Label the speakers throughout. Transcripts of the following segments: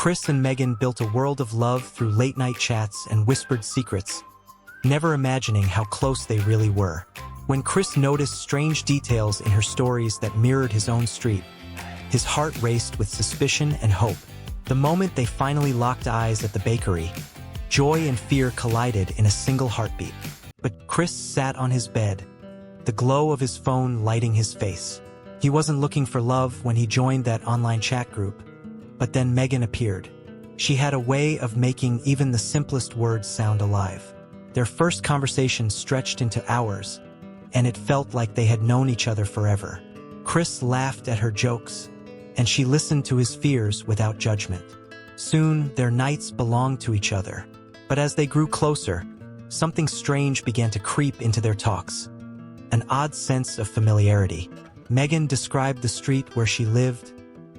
Speaker 1: Chris and Megan built a world of love through late-night chats and whispered secrets, never imagining how close they really were. When Chris noticed strange details in her stories that mirrored his own street, his heart raced with suspicion and hope. The moment they finally locked eyes at the bakery, joy and fear collided in a single heartbeat. But Chris sat on his bed, the glow of his phone lighting his face. He wasn't looking for love when he joined that online chat group. But then Megan appeared. She had a way of making even the simplest words sound alive. Their first conversation stretched into hours, and it felt like they had known each other forever. Chris laughed at her jokes, and she listened to his fears without judgment. Soon, their nights belonged to each other. But as they grew closer, something strange began to creep into their talks. An odd sense of familiarity. Megan described the street where she lived,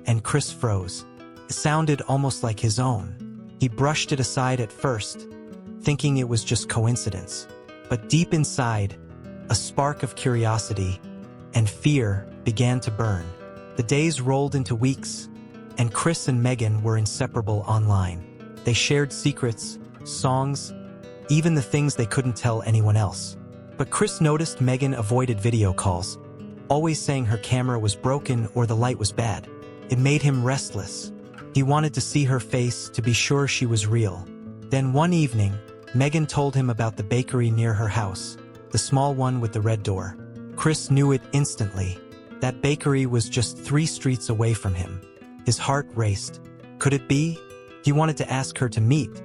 Speaker 1: and Chris froze. It sounded almost like his own. He brushed it aside at first, thinking it was just coincidence. But deep inside, a spark of curiosity and fear began to burn. The days rolled into weeks, and Chris and Megan were inseparable online. They shared secrets, songs, even the things they couldn't tell anyone else. But Chris noticed Megan avoided video calls, always saying her camera was broken or the light was bad. It made him restless. He wanted to see her face to be sure she was real. Then one evening, Megan told him about the bakery near her house, the small one with the red door. Chris knew it instantly. That bakery was just 3 streets away from him. His heart raced. Could it be? He wanted to ask her to meet.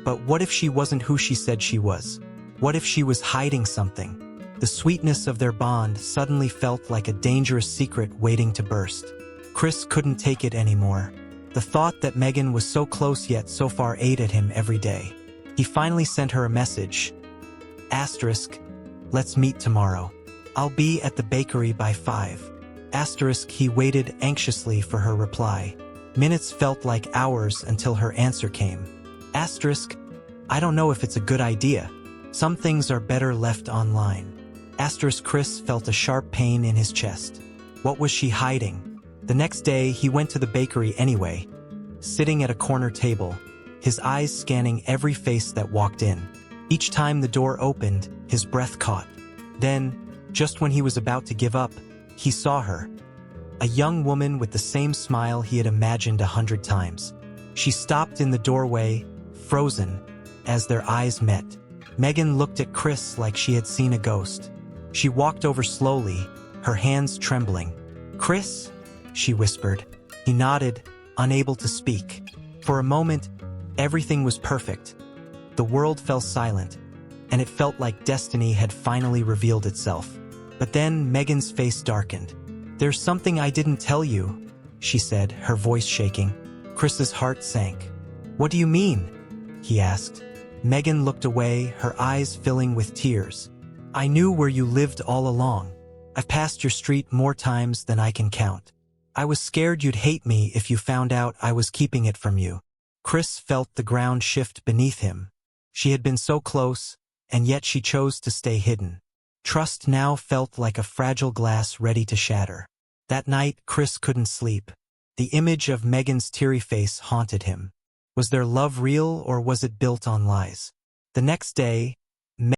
Speaker 1: But what if she wasn't who she said she was? What if she was hiding something? The sweetness of their bond suddenly felt like a dangerous secret waiting to burst. Chris couldn't take it anymore. The thought that Megan was so close yet so far ate at him every day. He finally sent her a message. Asterisk, let's meet tomorrow. I'll be at the bakery by 5. Asterisk, he waited anxiously for her reply. Minutes felt like hours until her answer came. Asterisk, I don't know if it's a good idea. Some things are better left online. Asterisk, Chris felt a sharp pain in his chest. What was she hiding? The next day, he went to the bakery anyway, sitting at a corner table, his eyes scanning every face that walked in. Each time the door opened, his breath caught. Then, just when he was about to give up, he saw her. A young woman with the same smile he had imagined 100 times. She stopped in the doorway, frozen, as their eyes met. Megan looked at Chris like she had seen a ghost. She walked over slowly, her hands trembling. "Chris?" she whispered. He nodded, unable to speak. For a moment, everything was perfect. The world fell silent, and it felt like destiny had finally revealed itself. But then Megan's face darkened. "There's something I didn't tell you," she said, her voice shaking. Chris's heart sank. "What do you mean?" he asked. Megan looked away, her eyes filling with tears. "I knew where you lived all along. I've passed your street more times than I can count. I was scared you'd hate me if you found out I was keeping it from you." Chris felt the ground shift beneath him. She had been so close, and yet she chose to stay hidden. Trust now felt like a fragile glass ready to shatter. That night, Chris couldn't sleep. The image of Megan's teary face haunted him. Was their love real or was it built on lies? The next day,